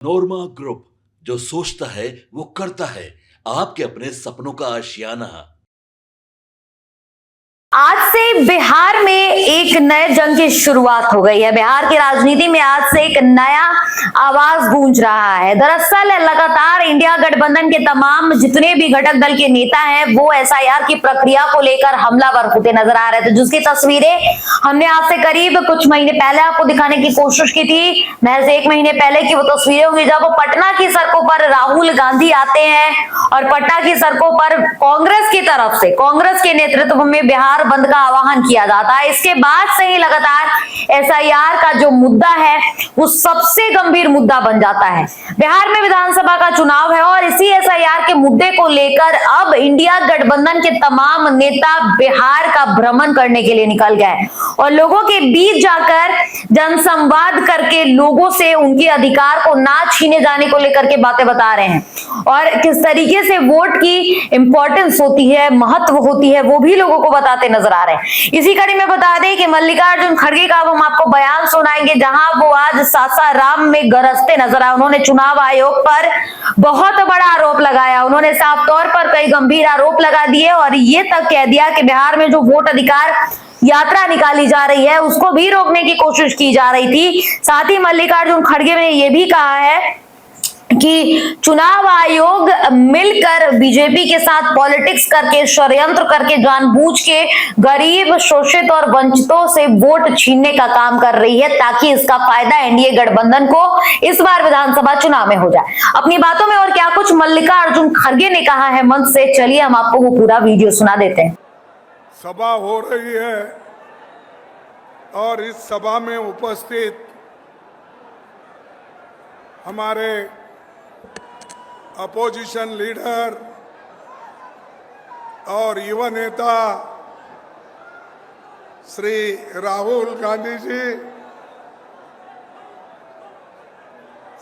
नोरमा group, जो सोचता है वो करता है। आपके अपने सपनों का आशियाना। आज से बिहार में एक नए जंग की शुरुआत हो गई है। बिहार की राजनीति में आज से एक नया आवाज गूंज रहा है। दरअसल लगातार इंडिया गठबंधन के तमाम जितने भी घटक दल के नेता हैं वो एसआईआर की प्रक्रिया को लेकर हमलावर होते नजर आ रहे थे, जिसकी तस्वीरें हमने आज से करीब कुछ महीने पहले आपको दिखाने की कोशिश की थी। महज एक महीने पहले की वो तस्वीरें होंगी जब पटना की सड़कों पर राहुल गांधी आते हैं और पटना की सड़कों पर कांग्रेस की तरफ से, कांग्रेस के नेतृत्व में बिहार बंद का आह्वान किया जाता है। इसके बाद से ही लगातार एसआईआर का जो मुद्दा है वो सबसे गंभीर मुद्दा बन जाता है। बिहार में विधानसभा का चुनाव है और इसी एसआईआर के मुद्दे को लेकर अब इंडिया गठबंधन के तमाम नेता बिहार का भ्रमण करने के लिए निकल गए और लोगों के बीच जाकर जनसंवाद करके लोगों से उनके अधिकार को ना छीने जाने को लेकर के बातें बता रहे हैं और किस तरीके से वोट की इंपॉर्टेंस होती है, महत्व होती है, वो भी लोगों को बताते नजर आ रहे हैं। इसी कड़ी में बता दें कि मल्लिकार्जुन खड़गे का हम आपको बयान सुनाएंगे जहां वो आज सासाराम में गरजते नजर आए। उन्होंने चुनाव आयोग पर बहुत बड़ा आरोप लगाया। उन्होंने साफ तौर पर कई गंभीर आरोप लगा दिए और ये तक कह दिया कि बिहार में जो वोट अधिकार यात्रा निकाली जा रही है उसको भी रोकने की कोशिश की जा रही थी। साथ ही मल्लिकार्जुन खड़गे ने यह भी कहा है कि चुनाव आयोग मिलकर बीजेपी के साथ पॉलिटिक्स करके, षड्यंत्र करके, जानबूझ के गरीब, शोषित और वंचितों से वोट छीनने का काम कर रही है ताकि इसका फायदा एनडीए गठबंधन को इस बार विधानसभा चुनाव में हो जाए। अपनी बातों में और क्या कुछ मल्लिकार्जुन खड़गे ने कहा है मंच से, चलिए हम आपको वो पूरा वीडियो सुना देते हैं। सभा हो रही है और इस सभा में उपस्थित हमारे अपोजिशन लीडर और युवा नेता श्री राहुल गांधी जी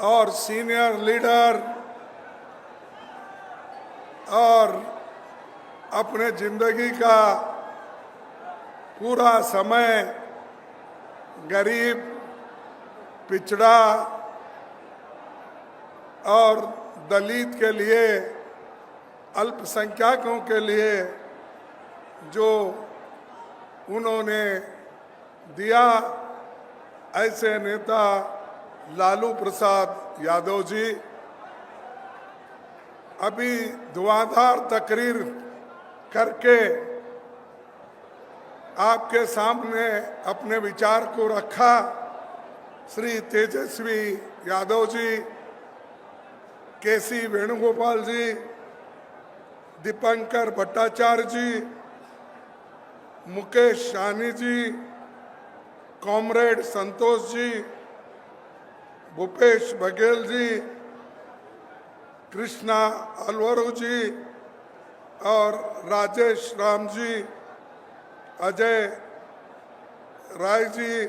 और सीनियर लीडर और अपने जिंदगी का पूरा समय गरीब, पिछड़ा और दलित के लिए, अल्पसंख्यकों के लिए जो उन्होंने दिया, ऐसे नेता लालू प्रसाद यादव जी अभी धुआंधार तकरीर करके आपके सामने अपने विचार को रखा। श्री तेजस्वी यादव जी, केसी वेणुगोपाल जी, दीपंकर भट्टाचार्य जी, मुकेश सहनी जी, कॉमरेड संतोष जी, भूपेश बघेल जी, कृष्णा अलवरू जी और राजेश राम जी, अजय राय जी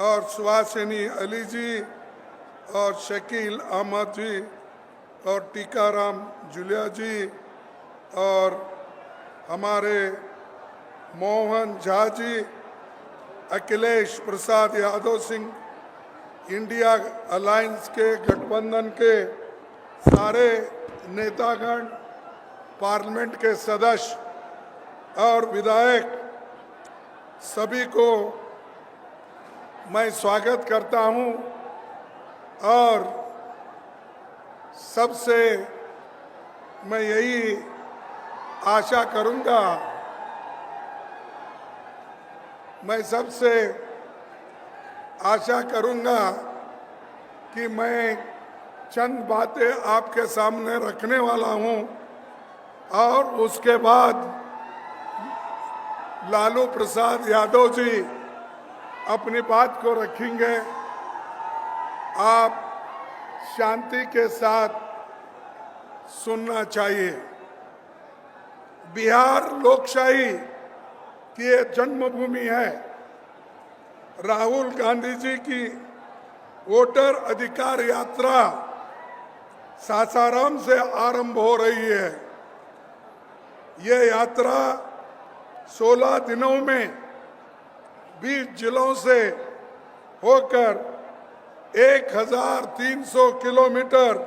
और सुहासिनी अली जी और शकील अहमद जी और टीकाराम जुलिया जी और हमारे मोहन झा जी, अखिलेश प्रसाद यादव सिंह, इंडिया अलायंस के गठबंधन के सारे नेतागण, पार्लियामेंट के सदस्य और विधायक, सभी को मैं स्वागत करता हूं और सबसे मैं यही आशा करूंगा, मैं सबसे आशा करूंगा कि मैं चंद बातें आपके सामने रखने वाला हूं और उसके बाद लालू प्रसाद यादव जी अपनी बात को रखेंगे। आप शांति के साथ सुनना चाहिए। बिहार लोकशाही की ये जन्मभूमि है। राहुल गांधी जी की वोटर अधिकार यात्रा सासाराम से आरंभ हो रही है। ये यात्रा 16 दिनों में 20 जिलों से होकर 1300 किलोमीटर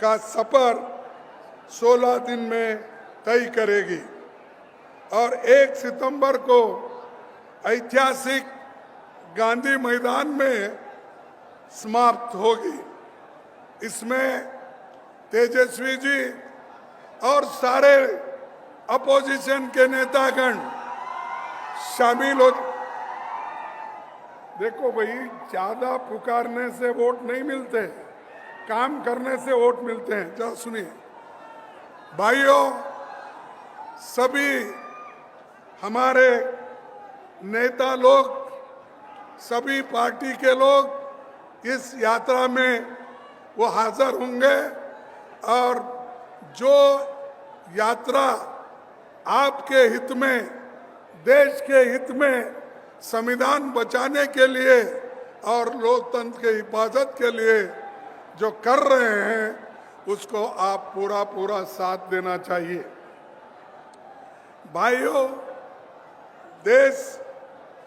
का सफर 16 दिन में तय करेगी और 1 सितंबर को ऐतिहासिक गांधी मैदान में समाप्त होगी। इसमें तेजस्वी जी और सारे अपोजिशन के नेतागण शामिल हो। देखो भाई, ज्यादा पुकारने से वोट नहीं मिलते, काम करने से वोट मिलते हैं। जरा सुनिए भाइयों, सभी हमारे नेता लोग, सभी पार्टी के लोग इस यात्रा में वो हाजिर होंगे और जो यात्रा आपके हित में, देश के हित में, संविधान बचाने के लिए और लोकतंत्र की हिफाजत के लिए जो कर रहे हैं उसको आप पूरा साथ देना चाहिए। भाइयों, देश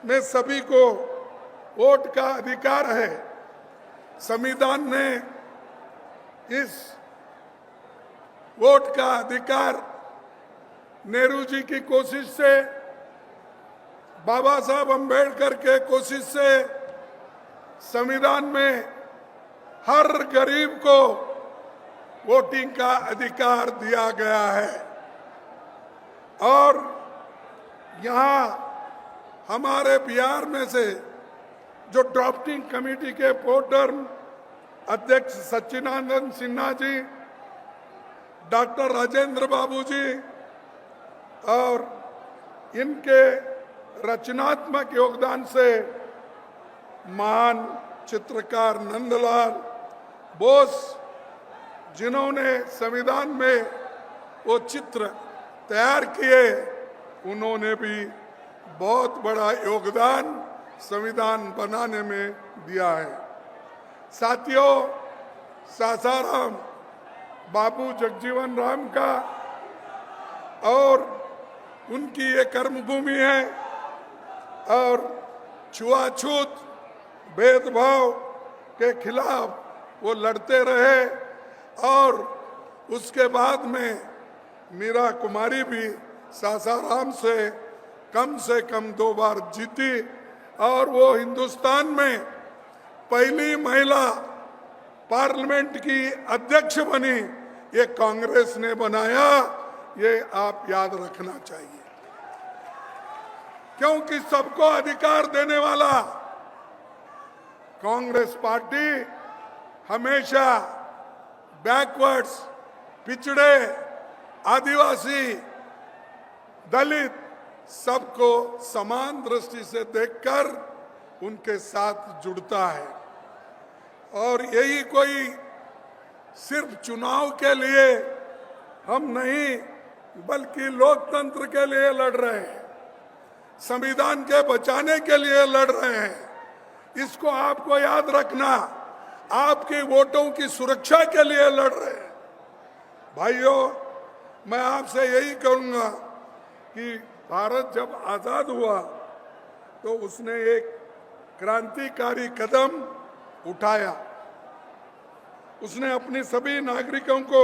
में सभी को वोट का अधिकार है। संविधान ने इस वोट का अधिकार नेहरू जी की कोशिश से, बाबा साहब अम्बेडकर के कोशिश से संविधान में हर गरीब को वोटिंग का अधिकार दिया गया है। और यहाँ हमारे बिहार में से जो ड्राफ्टिंग कमेटी के प्रोटर्म अध्यक्ष सच्चिदानंद सिन्हा जी, डॉक्टर राजेंद्र बाबू जी और इनके रचनात्मक योगदान से महान चित्रकार नंदलाल बोस, जिन्होंने संविधान में वो चित्र तैयार किए, उन्होंने भी बहुत बड़ा योगदान संविधान बनाने में दिया है। साथियों, सासाराम बाबू जगजीवन राम का और उनकी ये कर्मभूमि है और छुआछूत भेदभाव के खिलाफ वो लड़ते रहे और उसके बाद में मीरा कुमारी भी सासाराम से कम 2 बार जीती और वो हिंदुस्तान में पहली महिला पार्लियामेंट की अध्यक्ष बनी। ये कांग्रेस ने बनाया, ये आप याद रखना चाहिए, क्योंकि सबको अधिकार देने वाला कांग्रेस पार्टी हमेशा बैकवर्ड्स, पिछड़े, आदिवासी, दलित सबको समान दृष्टि से देखकर उनके साथ जुड़ता है। और यही कोई सिर्फ चुनाव के लिए हम नहीं, बल्कि लोकतंत्र के लिए लड़ रहे हैं, संविधान के बचाने के लिए लड़ रहे हैं। इसको आपको याद रखना, आपके वोटों की सुरक्षा के लिए लड़ रहे हैं। भाइयों, मैं आपसे यही कहूंगा कि भारत जब आजाद हुआ तो उसने एक क्रांतिकारी कदम उठाया। उसने अपने सभी नागरिकों को,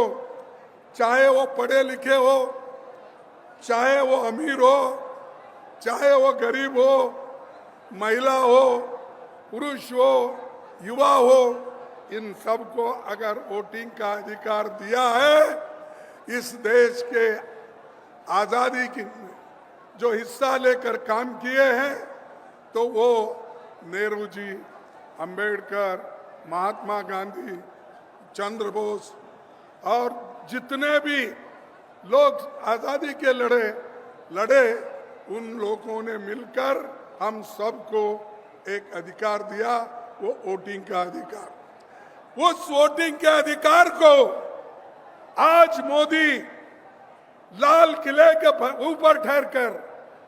चाहे वो पढ़े लिखे हो, चाहे वो अमीर हो, चाहे वो गरीब हो, महिला हो, पुरुष हो, युवा हो, इन सबको अगर वोटिंग का अधिकार दिया है, इस देश के आजादी की जो हिस्सा लेकर काम किए हैं, तो वो नेहरू जी, अंबेडकर, महात्मा गांधी, चंद्र बोस और जितने भी लोग आजादी के लड़े, उन लोगों ने मिलकर हम सबको एक अधिकार दिया, वो वोटिंग का अधिकार। उस वोटिंग के अधिकार को आज मोदी लाल किले के ऊपर ठहरकर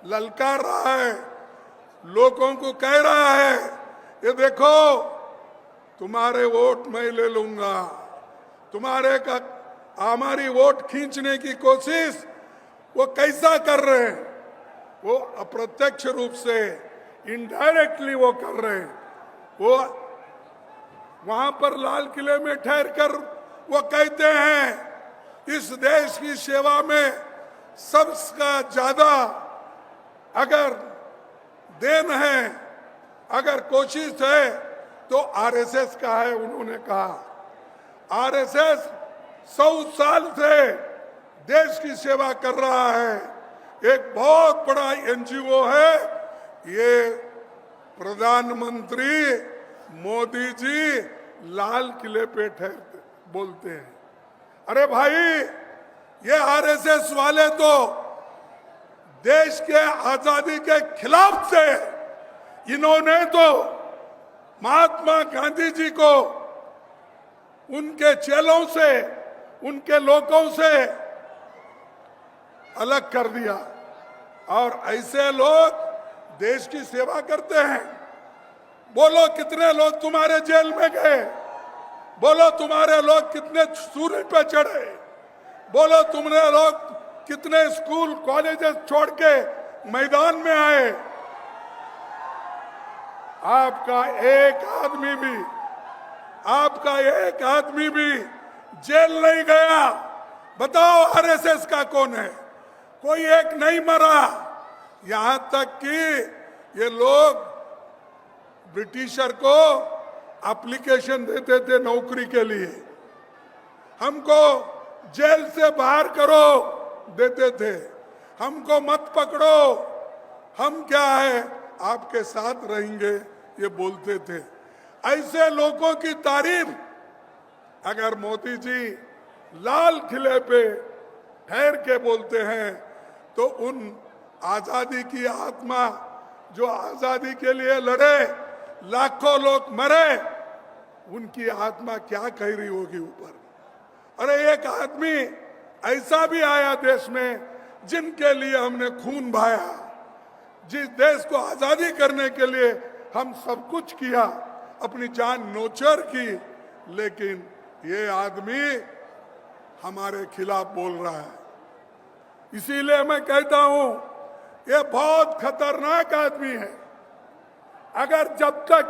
ललकार रहा है, लोगों को कह रहा है, ये देखो तुम्हारे वोट मैं ले लूंगा। तुम्हारे का हमारी वोट खींचने की कोशिश वो कैसा कर रहे हैं? वो अप्रत्यक्ष रूप से, इनडायरेक्टली वो कर रहे हैं। वो वहां पर लाल किले में ठहर कर वो कहते हैं इस देश की सेवा में सबसे ज्यादा अगर देन है, अगर कोशिश है तो आरएसएस का है। उन्होंने कहा आरएसएस 100 साल से देश की सेवा कर रहा है, एक बहुत बड़ा एनजीओ है। ये प्रधानमंत्री मोदी जी लाल किले पे ठहरते बोलते हैं। अरे भाई, ये आरएसएस वाले तो देश के आजादी के खिलाफ थे। इन्होंने तो महात्मा गांधी जी को उनके चेलों से, उनके लोगों से अलग कर दिया। और ऐसे लोग देश की सेवा करते हैं। बोलो कितने लोग तुम्हारे जेल में गए, बोलो तुम्हारे लोग कितने सूली पे चढ़े, बोलो तुमने लोग कितने स्कूल कॉलेजेस छोड़ के मैदान में आए। आपका एक आदमी भी जेल नहीं गया। बताओ आरएसएस का कौन है? कोई एक नहीं मरा। यहां तक कि ये लोग ब्रिटिशर को एप्लीकेशन देते थे नौकरी के लिए, हमको जेल से बाहर करो देते थे, हमको मत पकड़ो, हम क्या है आपके साथ रहेंगे, ये बोलते थे। ऐसे लोगों की तारीफ अगर मोदी जी लाल किले पे ठहर के बोलते हैं तो उन आजादी की आत्मा जो आजादी के लिए लड़े, लाखों लोग मरे, उनकी आत्मा क्या कह रही होगी ऊपर। अरे एक आदमी ऐसा भी आया देश में जिनके लिए हमने खून बहाया, जिस देश को आजादी करने के लिए हम सब कुछ किया, अपनी जान नोचर की, लेकिन ये आदमी हमारे खिलाफ बोल रहा है। इसीलिए मैं कहता हूं ये बहुत खतरनाक आदमी है। अगर जब तक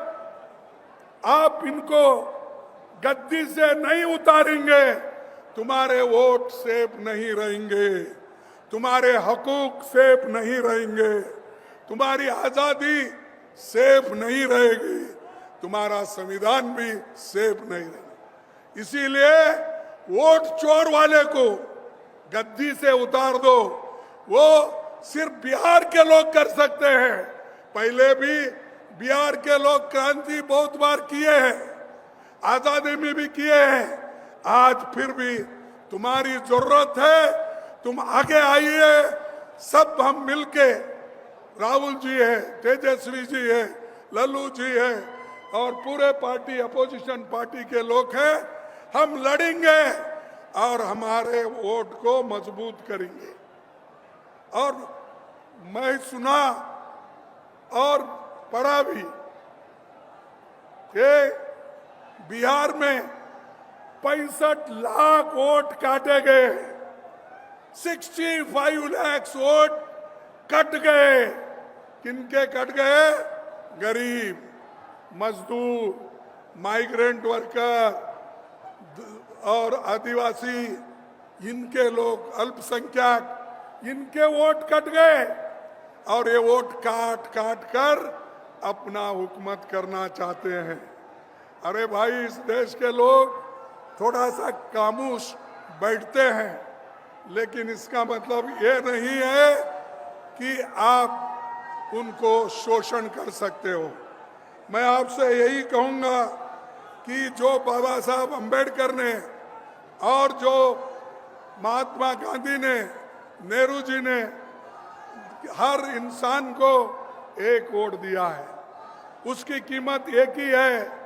आप इनको गद्दी से नहीं उतारेंगे, तुम्हारे वोट सेफ नहीं रहेंगे, तुम्हारे हकूक सेफ नहीं रहेंगे, तुम्हारी आजादी सेफ नहीं रहेगी, तुम्हारा संविधान भी सेफ नहीं रहेगा। इसीलिए वोट चोर वाले को गद्दी से उतार दो। वो सिर्फ बिहार के लोग कर सकते हैं। पहले भी बिहार के लोग क्रांति बहुत बार किए हैं, आजादी में भी किए हैं। आज फिर भी तुम्हारी जरूरत है, तुम आगे आइए। सब हम मिलके, राहुल जी है, तेजस्वी जी है, लल्लू जी है और पूरे पार्टी अपोजिशन पार्टी के लोग हैं, हम लड़ेंगे और हमारे वोट को मजबूत करेंगे। और मैं सुना और पढ़ा भी कि बिहार में 65 लाख वोट काटे गए, 65 लाख वोट कट गए। किनके कट गए? गरीब, मजदूर, माइग्रेंट वर्कर और आदिवासी, इनके लोग, अल्पसंख्यक, इनके वोट कट गए। और ये वोट काट काट कर अपना हुकूमत करना चाहते हैं। अरे भाई, इस देश के लोग थोड़ा सा खामोश बैठते हैं, लेकिन इसका मतलब ये नहीं है कि आप उनको शोषण कर सकते हो। मैं आपसे यही कहूंगा कि जो बाबा साहब अंबेडकर ने और जो महात्मा गांधी ने, नेहरू जी ने हर इंसान को एक वोट दिया है, उसकी कीमत एक ही है।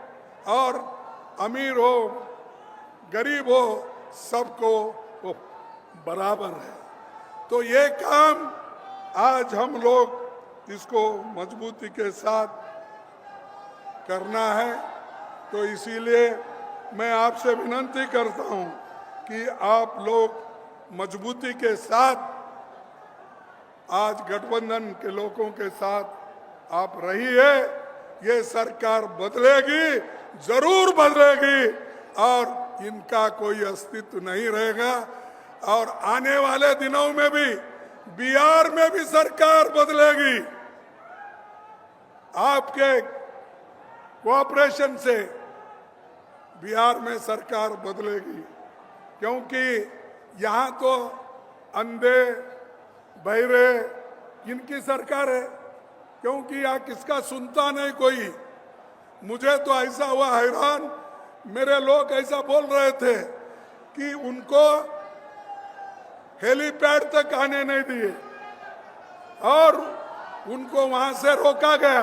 और अमीर हो, गरीब हो, सबको वो बराबर है। तो ये काम आज हम लोग इसको मजबूती के साथ करना है। तो इसीलिए मैं आपसे विनती करता हूं कि आप लोग मजबूती के साथ आज गठबंधन के लोगों के साथ आप रहिए। ये सरकार बदलेगी, जरूर बदलेगी और इनका कोई अस्तित्व नहीं रहेगा। और आने वाले दिनों में भी बिहार में भी सरकार बदलेगी। आपके कोऑपरेशन से बिहार में सरकार बदलेगी, क्योंकि यहाँ तो अंधे बहरे इनकी सरकार है, क्योंकि यहाँ किसका सुनता नहीं कोई। मुझे तो ऐसा हुआ हैरान, मेरे लोग ऐसा बोल रहे थे कि उनको हेलीपैड तक आने नहीं दिए और उनको वहां से रोका गया।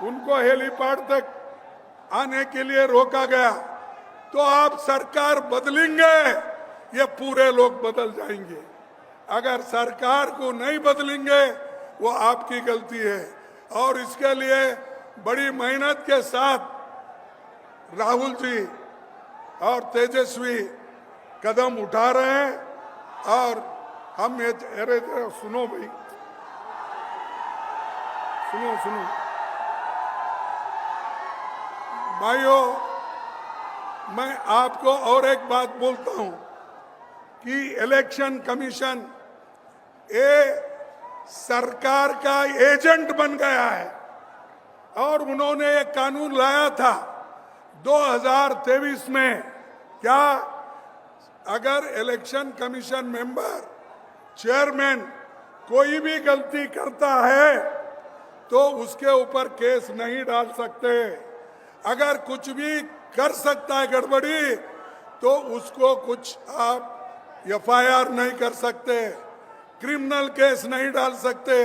उनको हेलीपैड तक आने के लिए रोका गया। तो आप सरकार बदलेंगे, ये पूरे लोग बदल जाएंगे। अगर सरकार को नहीं बदलेंगे वो आपकी गलती है। और इसके लिए बड़ी मेहनत के साथ राहुल जी और तेजस्वी कदम उठा रहे हैं। और हम ये अरे सुनो भाई, सुनो भाइयों, मैं आपको और एक बात बोलता हूं कि इलेक्शन कमीशन ये सरकार का एजेंट बन गया है। और उन्होंने एक कानून लाया था 2023 में, क्या अगर इलेक्शन कमीशन मेंबर चेयरमैन कोई भी गलती करता है तो उसके ऊपर केस नहीं डाल सकते। अगर कुछ भी कर सकता है गड़बड़ी तो उसको कुछ आप एफआईआर नहीं कर सकते, क्रिमिनल केस नहीं डाल सकते।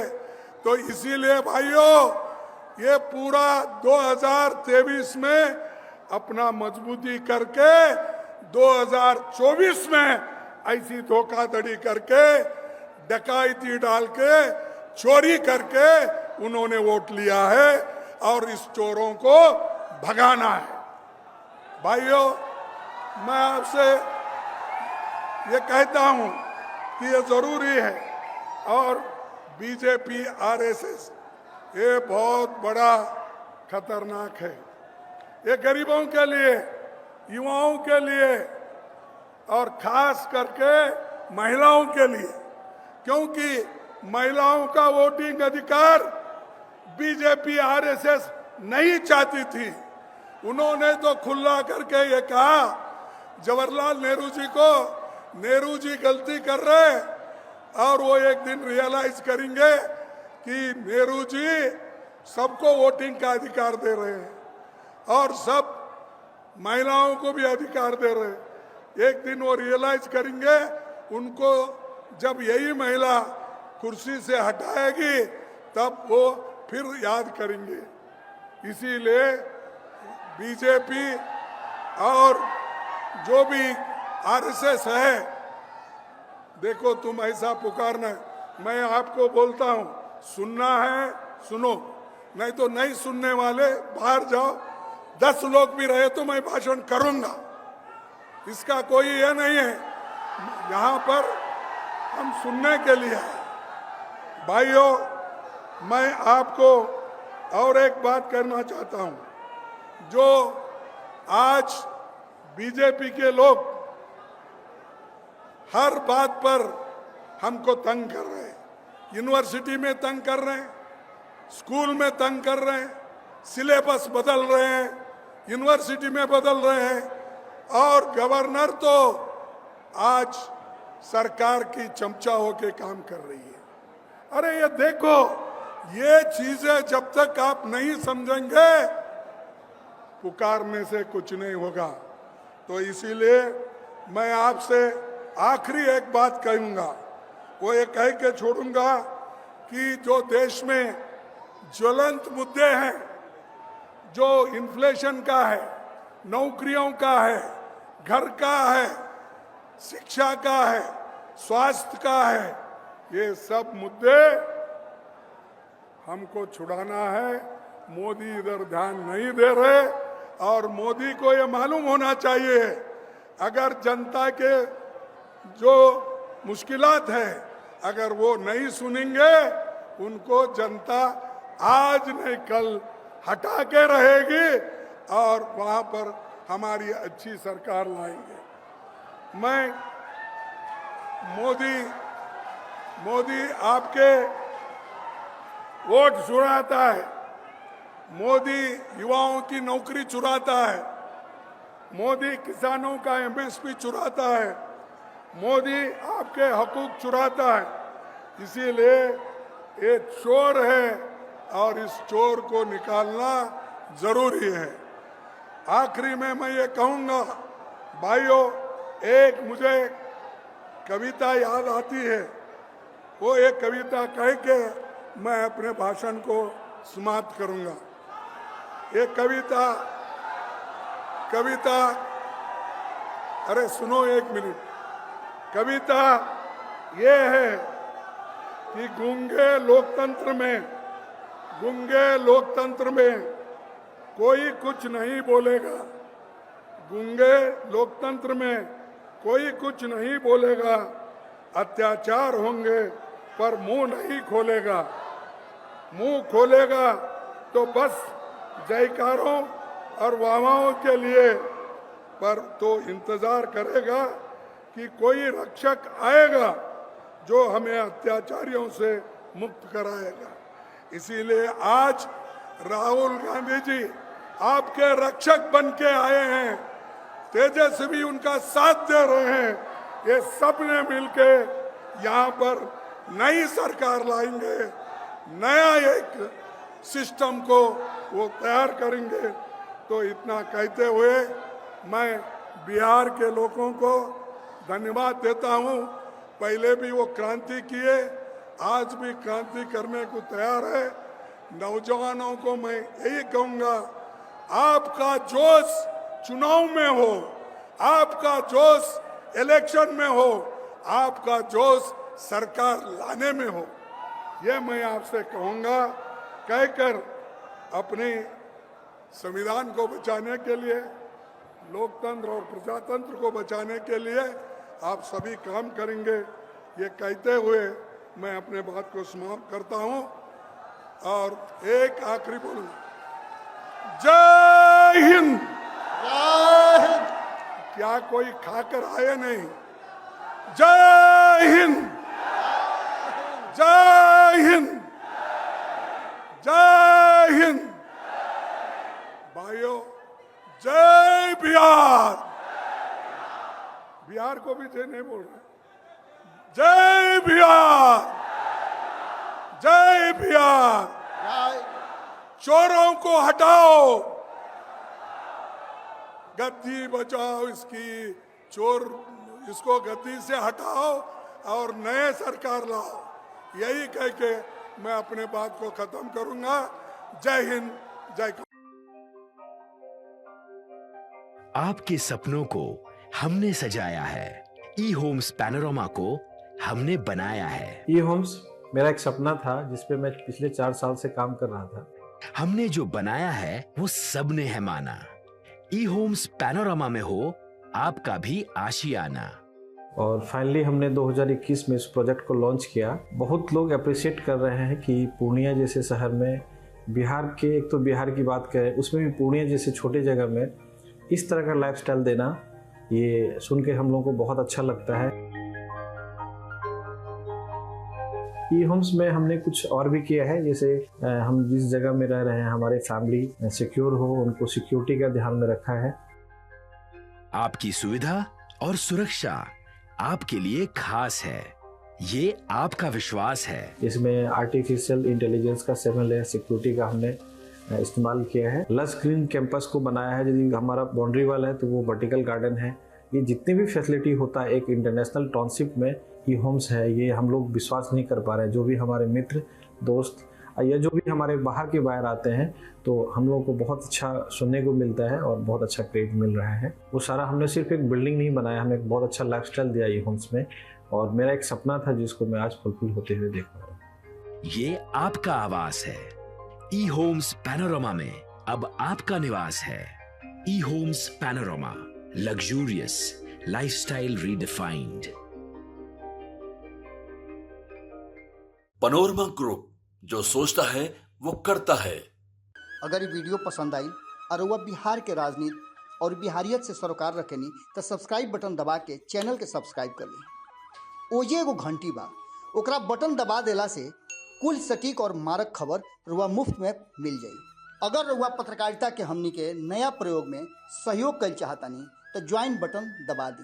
तो इसीलिए भाइयों, ये पूरा 2023 में अपना मजबूती करके 2024 में ऐसी धोखाधड़ी करके, डकैती डाल के, चोरी करके उन्होंने वोट लिया है और इस चोरों को भगाना है। भाइयों, मैं आपसे ये कहता हूं कि ये जरूरी है। और बीजेपी आरएसएस ये बहुत बड़ा खतरनाक है। ये गरीबों के लिए, युवाओं के लिए और खास करके महिलाओं के लिए, क्योंकि महिलाओं का वोटिंग अधिकार बीजेपी आरएसएस नहीं चाहती थी। उन्होंने तो खुला करके ये कहा जवाहरलाल नेहरू जी को, नेहरू जी गलती कर रहे और वो एक दिन रियलाइज करेंगे कि नेहरू जी सबको वोटिंग का अधिकार दे रहे हैं और सब महिलाओं को भी अधिकार दे रहे हैं। एक दिन वो रियलाइज करेंगे, उनको जब यही महिला कुर्सी से हटाएगी तब वो फिर याद करेंगे। इसीलिए बीजेपी और जो भी आरएसएस है, देखो तुम ऐसा पुकारना, मैं आपको बोलता हूं, सुनना है सुनो, नहीं तो नहीं सुनने वाले बाहर जाओ। 10 लोग भी रहे तो मैं भाषण करूंगा, इसका कोई ये नहीं है। यहाँ पर हम सुनने के लिए हैं। भाइयों, मैं आपको और एक बात करना चाहता हूं। जो आज बीजेपी के लोग हर बात पर हमको तंग कर रहे हैं, यूनिवर्सिटी में तंग कर रहे हैं, स्कूल में तंग कर रहे हैं, सिलेबस बदल रहे हैं, यूनिवर्सिटी में बदल रहे हैं, और गवर्नर तो आज सरकार की चमचा होके काम कर रही है। अरे ये देखो, ये चीजें जब तक आप नहीं समझेंगे पुकारने से कुछ नहीं होगा। तो इसीलिए मैं आपसे आखिरी एक बात कहूंगा, वो ये कह के छोड़ूंगा कि जो देश में ज्वलंत मुद्दे हैं, जो इन्फ्लेशन का है, नौकरियों का है, घर का है, शिक्षा का है, स्वास्थ्य का है, ये सब मुद्दे हमको छुड़ाना है। मोदी इधर ध्यान नहीं दे रहे और मोदी को ये मालूम होना चाहिए, अगर जनता के जो मुश्किलात है, अगर वो नहीं सुनेंगे उनको जनता आज नहीं कल हटा के रहेगी और वहां पर हमारी अच्छी सरकार लाएंगे। मैं मोदी आपके वोट चुराता है, मोदी युवाओं की नौकरी चुराता है, मोदी किसानों का एमएसपी चुराता है, मोदी आपके हकूक चुराता है। इसीलिए ये चोर है और इस चोर को निकालना जरूरी है। आखिरी में मैं ये कहूँगा भाइयों, एक मुझे कविता याद आती है, वो एक कविता कह के मैं अपने भाषण को समाप्त करूँगा। ये कविता अरे सुनो एक मिनट। कविता ये है कि गूंगे लोकतंत्र में कोई कुछ नहीं बोलेगा, गूंगे लोकतंत्र में कोई कुछ नहीं बोलेगा, अत्याचार होंगे पर मुंह नहीं खोलेगा, मुंह खोलेगा तो बस जयकारों और वाहवाहों के लिए, पर तो इंतजार करेगा कि कोई रक्षक आएगा जो हमें अत्याचारियों से मुक्त कराएगा। इसीलिए आज राहुल गांधी जी आपके रक्षक बन के आए हैं, तेजस्वी उनका साथ दे रहे हैं। ये सब ने मिलके यहाँ पर नई सरकार लाएंगे, नया एक सिस्टम को वो तैयार करेंगे। तो इतना कहते हुए मैं बिहार के लोगों को धन्यवाद देता हूँ। पहले भी वो क्रांति किए, आज भी क्रांति करने को तैयार है। नौजवानों को मैं यही कहूँगा, आपका जोश चुनाव में हो, आपका जोश इलेक्शन में हो, आपका जोश सरकार लाने में हो, ये मैं आपसे कहूँगा। कहकर अपने संविधान को बचाने के लिए, लोकतंत्र और प्रजातंत्र को बचाने के लिए आप सभी काम करेंगे, ये कहते हुए मैं अपने बात को समाप्त करता हूँ। और एक आखिरी बोलूँगा, जय हिंद। क्या कोई खाकर आए नहीं? जय हिंद, जय हिंद, जय हिंद। भाइयों, जय बिहार। बिहार को भी जय नहीं बोल रहे। जय बिहार, जय बिहार। चोरों को हटाओ, गद्दी बचाओ, इसको गद्दी से हटाओ और नए सरकार लाओ। यही कह के मैं अपने बात को खत्म करूंगा। जय हिंद, जय। आपके सपनों को हमने सजाया है, ई होम्स पैनोरामा को हमने बनाया है। ई होम्स मेरा एक सपना था जिसपे मैं पिछले 4 साल से काम कर रहा था। हमने जो बनाया है वो सबने है माना। ई होम्स पैनोरामा में हो आपका भी आशियाना। और फाइनली हमने 2021 में इस प्रोजेक्ट को लॉन्च किया। बहुत लोग अप्रिशिएट कर रहे हैं कि पूर्णिया जैसे शहर में, बिहार के, एक तो बिहार की बात करें उसमें भी पूर्णिया जैसे छोटे जगह में इस तरह का लाइफस्टाइल देना, ये सुन के हम लोगों को बहुत अच्छा लगता है। ई होम्स में हमने कुछ और भी किया है, जैसे हम जिस जगह में रह रहे हैं हमारे फैमिली सिक्योर हो, उनको सिक्योरिटी का ध्यान में रखा है। आपकी सुविधा और सुरक्षा आपके लिए खास है, ये आपका विश्वास है। इसमें आर्टिफिशियल इंटेलिजेंस का 7 लेयर सिक्योरिटी का हमने इस्तेमाल किया है। लश ग्रीन कैंपस को बनाया है। यदि हमारा बाउंड्री वाल है तो वो वर्टिकल गार्डन है। ये जितनी भी फैसिलिटी होता है एक इंटरनेशनल टाउनशिप में, ई होम्स है, ये हम लोग विश्वास नहीं कर पा रहे हैं। जो भी हमारे मित्र दोस्त या जो भी हमारे बाहर के बाहर आते हैं तो हम लोगों को बहुत अच्छा सुनने को मिलता है और बहुत अच्छा क्रेडिट मिल रहा है। वो सारा हमने सिर्फ एक बिल्डिंग नहीं बनाया, हमें एक बहुत अच्छा लाइफस्टाइल दिया ई होम्स में, और मेरा एक सपना था जिसको मैं आज फुलफिल होते हुए देख रहा हूँ। ये आपका आवास है। ई होम्स पैनोरामा में अब आपका निवास है। E homes Panorama, luxurious lifestyle redefined. Panorama group, जो सोचता है वो करता है। अगर ये वीडियो पसंद आई और वह बिहार के राजनीति और बिहारियत से सरोकार रखेनी तो सब्सक्राइब बटन दबा के चैनल के सब्सक्राइब कर ली। ओजे एगो घंटी बा, ओकरा बटन दबा देला से कुल सटीक और मारक खबर रुआ मुफ्त में मिल जाई। अगर रुआ पत्रकारिता के हमनी के नया प्रयोग में सहयोग कर चाहतानी तो ज्वाइन बटन दबा दी।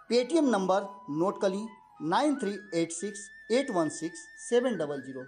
पेटीएम नंबर नोट कर ली 9386816700।